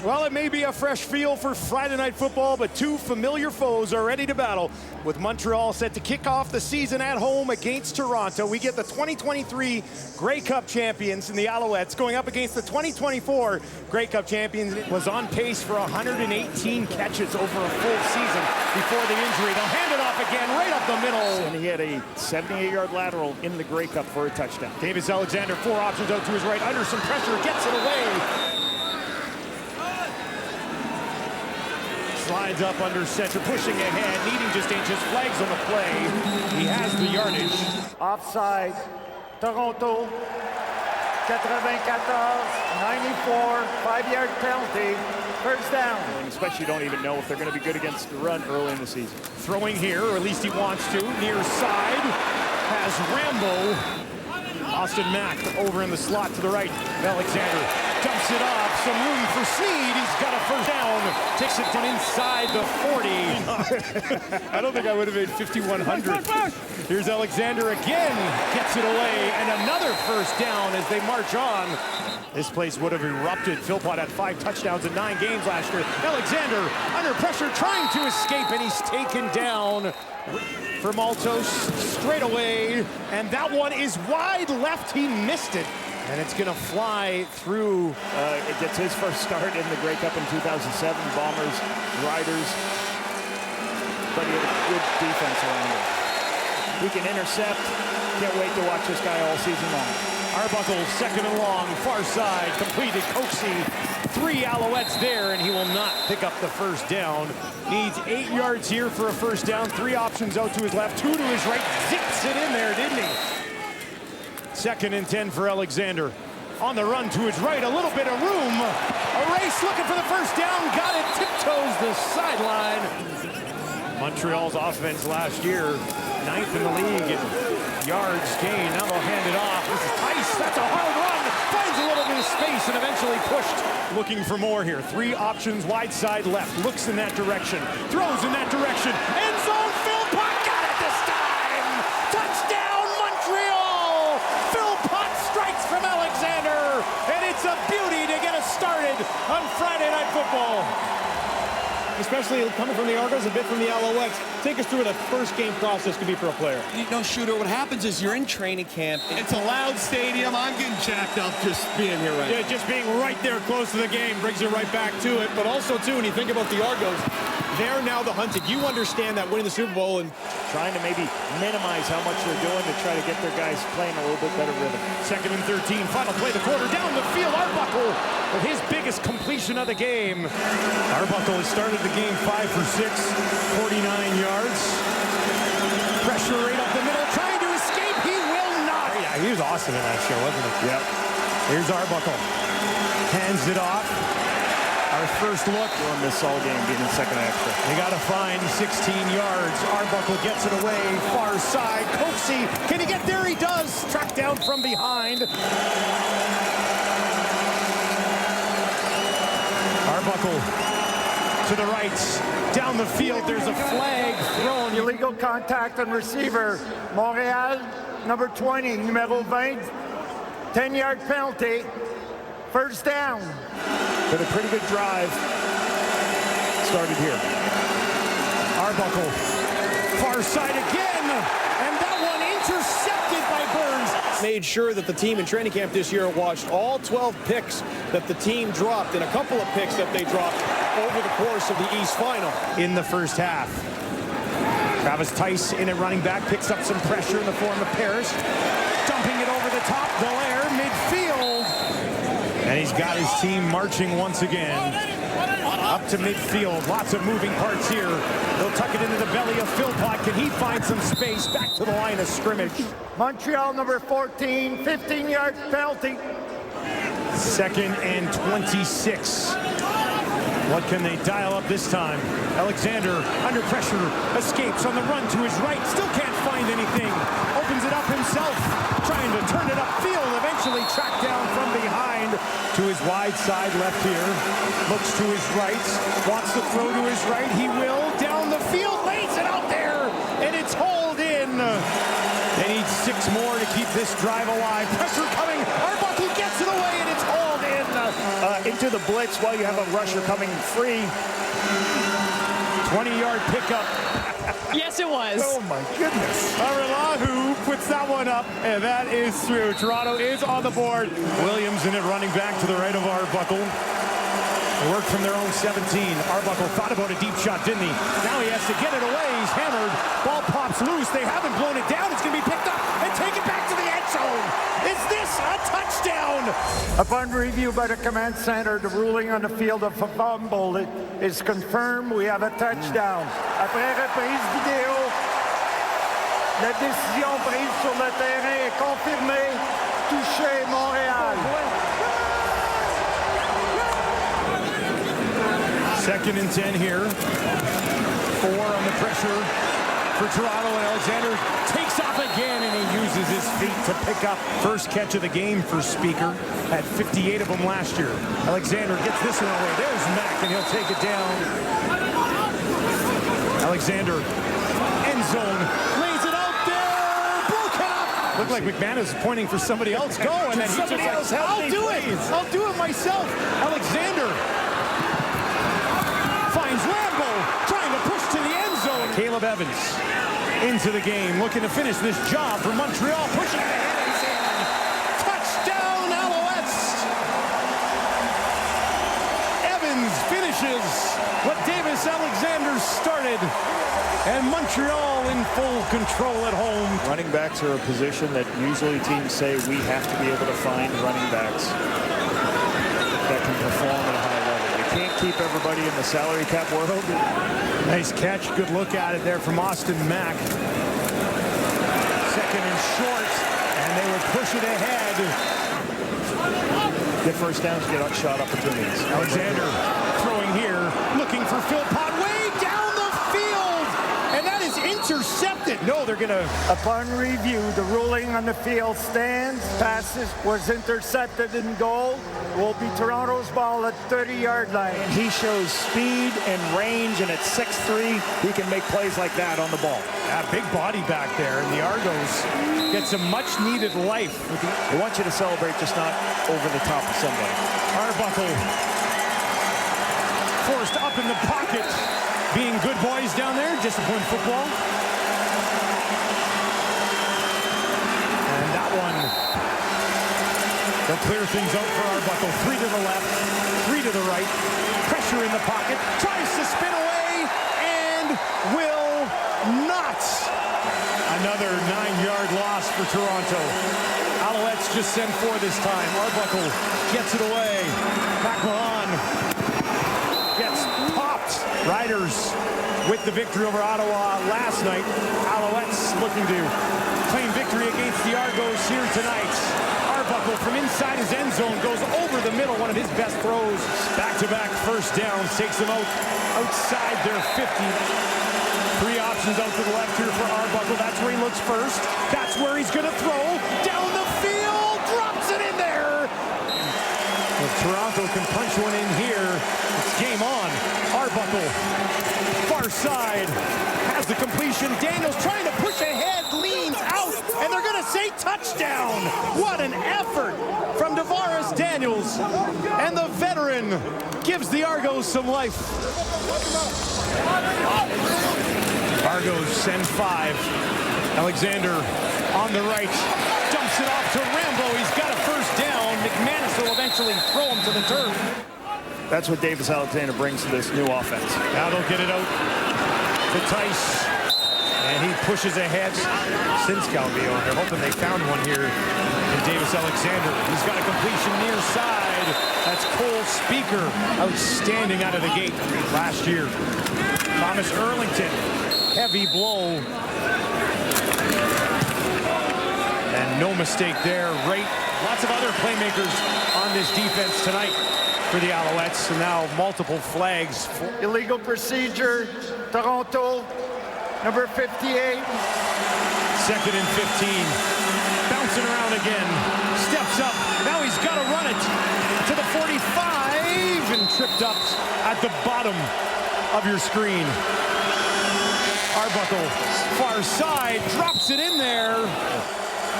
Well, it may be a fresh feel for Friday Night Football, but two familiar foes are ready to battle. With Montreal set to kick off the season at home against Toronto, we get the 2023 Grey Cup champions in the Alouettes going up against the 2024 Grey Cup champions. It was on pace for 118 catches over a full season before the injury. They'll hand it off again, right up the middle. And he had a 78-yard lateral in the Grey Cup for a touchdown. Davis Alexander, four options out to his right, under some pressure, gets it away. Slides up under center, pushing ahead, needing just inches, flags on the play. He has the yardage. Offside, Toronto, 94, 94, 5-yard penalty, first down. Especially you don't even know if they're going to be good against the run early in the season. Throwing here, or at least he wants to, near side, has Rambo. Austin Mack over in the slot to the right. Alexander dumps it off. Some room for Sneed. He's got a first down. Takes it from inside the 40. I don't think I would have made 5,100. Here's Alexander again. Gets it away. And another first down as they march on. This place would have erupted. Philpott had 5 touchdowns in 9 games last year. Alexander under pressure trying to escape, and he's taken down for Maltos straight away, and that one is wide left. He missed it, and it's going to fly through. It gets his first start in the Grey Cup in 2007. Bombers, Riders, but he had a good defense around him. He can intercept. Can't wait to watch this guy all season long. Arbuckle, second and long, far side, completed. Coxie, 3 Alouettes there, and he will not pick up the first down. Needs 8 yards here for a first down. 3 options out to his left, 2 to his right. Zips it in there, didn't he? Second and 10 for Alexander. On the run to his right, a little bit of room. A race looking for the first down. Got it, tiptoes the sideline. Montreal's offense last year, 9th in the league in yards gained. Now they'll hand it off. This is Tice. That's a hard run. Finds a little bit of space and eventually pushed. Looking for more here. 3 options, wide side left. Looks in that direction. Throws in that direction. End zone. Philpott got it this time. Touchdown, Montreal. Philpott strikes from Alexander. And it's a beauty to get us started on Friday Night Football. Especially coming from the Argos, a bit from the Alouettes. Take us through what the first game process could be for a player. You know, Shooter, what happens is you're in training camp. It's a loud stadium. I'm getting jacked up just being here right now. Yeah, just being right there close to the game brings you right back to it. But also, too, when you think about the Argos, they're now the hunted. You understand that winning the Super Bowl and trying to maybe minimize how much they're doing to try to get their guys playing a little bit better rhythm. Second and 13, final play of the quarter, down the field. Arbuckle with his biggest completion of the game. Arbuckle has started the game 5 for 6, 49 yards. Pressure right up the middle, trying to escape. He will not. Yeah, he was awesome in that show, wasn't he? Yep. Here's Arbuckle. Hands it off. Our first look. On this all game, being in second extra. They got to find 16 yards. Arbuckle gets it away, far side. Coxie, can he get there? He does. Tracked down from behind. Arbuckle to the right, down the field. There's a flag thrown. Illegal contact on receiver. Montreal, number 20, numero 20, 10-yard penalty, first down. But a pretty good drive started here. Arbuckle, far side again, and that one intercepted by Burns. made sure that the team in training camp this year watched all 12 picks that the team dropped and a couple of picks that they dropped over the course of the East Final. In the first half. Travis Tice in at running back, picks up some pressure in the form of Paris. Dumping it over the top, Golaire, midfield. And he's got his team marching once again. Up to midfield, lots of moving parts here. They'll tuck it into the belly of Philpott. Can he find some space back to the line of scrimmage? Montreal, number 14, 15-yard penalty. 2nd and 26. What can they dial up this time? Alexander, under pressure, escapes on the run to his right. Still can't find anything. Opens it up himself, trying to turn it upfield. Eventually tracked down from behind to his wide side left here. Looks to his right, wants to throw to his right. He will, down the field, lays it out there, and it's hauled in. They need 6 more to keep this drive alive. Pressure coming, Arbuckle gets it away, and it's hauled in. In into the blitz while you have a rusher coming free. 20-yard pickup. Yes, it was. Oh, my goodness. Aralahu puts that one up, and that is through. Toronto is on the board. Williams in it, running back to the right of Arbuckle. Work from their own 17. Arbuckle thought about a deep shot, didn't he? Now he has to get it away. He's hammered. Ball pops loose. They haven't blown it down. It's going to be picked up and taken back to the end zone. Is this a touchdown? Upon review by the command center, the ruling on the field of a fumble is confirmed. We have a touchdown. Après reprise vidéo, la décision prise sur le terrain est confirmée. Touché Montréal. Second and 10 here. 4 on the pressure for Toronto, and Alexander takes off again, and he uses his feet to pick up first catch of the game for Speaker. Had 58 of them last year. Alexander gets this one away. There's Mack, and he'll take it down. Alexander, end zone, lays it out there, broken up. Looked like McManus pointing for somebody else. Go, and then somebody else. I'll do it. I'll do it myself. Alexander finds Rambo, trying to push to the end zone. Caleb Evans into the game, looking to finish this job for Montreal, pushing it ahead. He's in. Touchdown, Alouettes! Evans finishes what Davis Alexander started, and Montreal in full control at home. Running backs are a position that usually teams say we have to be able to find running backs that can perform at a high level. You can't keep everybody in the salary cap world. Nice catch, good look at it there from Austin Mack. Second and short, and they will push it ahead. Get first downs, get shot opportunities. Alexander throwing here, looking for Philpott way down the field, and that is intercepted. No, they're gonna. Upon review, the ruling on the field stands. Passes was intercepted in goal. Will be Toronto's ball at 30-yard line. And he shows speed and range, and at 6'3", he can make plays like that on the ball. Yeah, big body back there, and the Argos get some much-needed life. They want you to celebrate, just not over the top of somebody. Arbuckle forced up in the pocket, being good boys down there, disciplined football. And that one, they'll clear things out for Arbuckle. 3 to the left, 3 to the right. Pressure in the pocket, tries to spin away, and will not. Another 9-yard loss for Toronto. Alouettes just send 4 this time. Arbuckle gets it away. McMahon gets popped. Riders with the victory over Ottawa last night. Alouettes looking to claim victory against the Argos here tonight. Arbuckle from inside his end zone goes over the middle, one of his best throws. Back-to-back first downs, takes them outside their 50. 3 options out to the left here for Arbuckle. That's where he looks first. That's where he's going to throw. Down the field, drops it in there. If Toronto can punch one in here, it's game on. Arbuckle, far side, has the completion. Daniels trying to push ahead, leans out, and they're going to say touchdown. What an effort from Tavares Daniels. And the veteran gives the Argos some life. Argos send 5. Alexander on the right, dumps it off to Rambo. He's got a first down. McManus will eventually throw him to the turf. That's what Davis Alexander brings to this new offense. Now they'll get it out to Tice. And he pushes ahead. Since Calvillo, they're hoping they found one here in Davis Alexander. He's got a completion near side. That's Cole Speaker, outstanding out of the gate last year. Thomas Erlington, heavy blow. And no mistake there. Right, lots of other playmakers on this defense tonight for the Alouettes. And now multiple flags. Illegal procedure, Toronto, number 58. Second and 15. Bouncing around again. Steps up. Now he's got to run it to the 45 and tripped up at the bottom of your screen. Arbuckle, far side, drops it in there.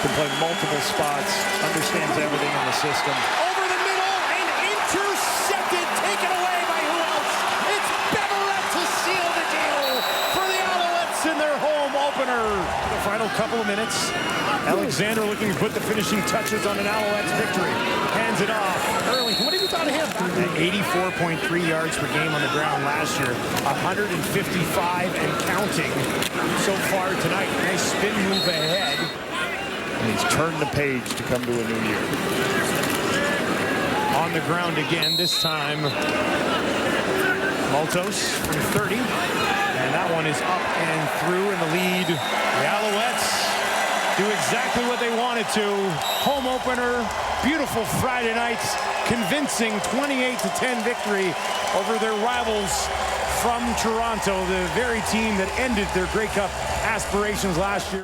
Can play multiple spots, understands everything in the system. Over the middle and intercepted. final couple of minutes. Alexander looking to put the finishing touches on an Alouettes victory. Hands it off. Erling, what have you thought of him? At 84.3 yards per game on the ground last year. 155 and counting so far tonight. Nice spin move ahead. And he's turned the page to come to a new year. On the ground again, this time Maltos from 30. And that one is up and through in the lead. The Alouettes do exactly what they wanted to. Home opener, beautiful Friday nights, convincing 28-10 victory over their rivals from Toronto, the very team that ended their Grey Cup aspirations last year.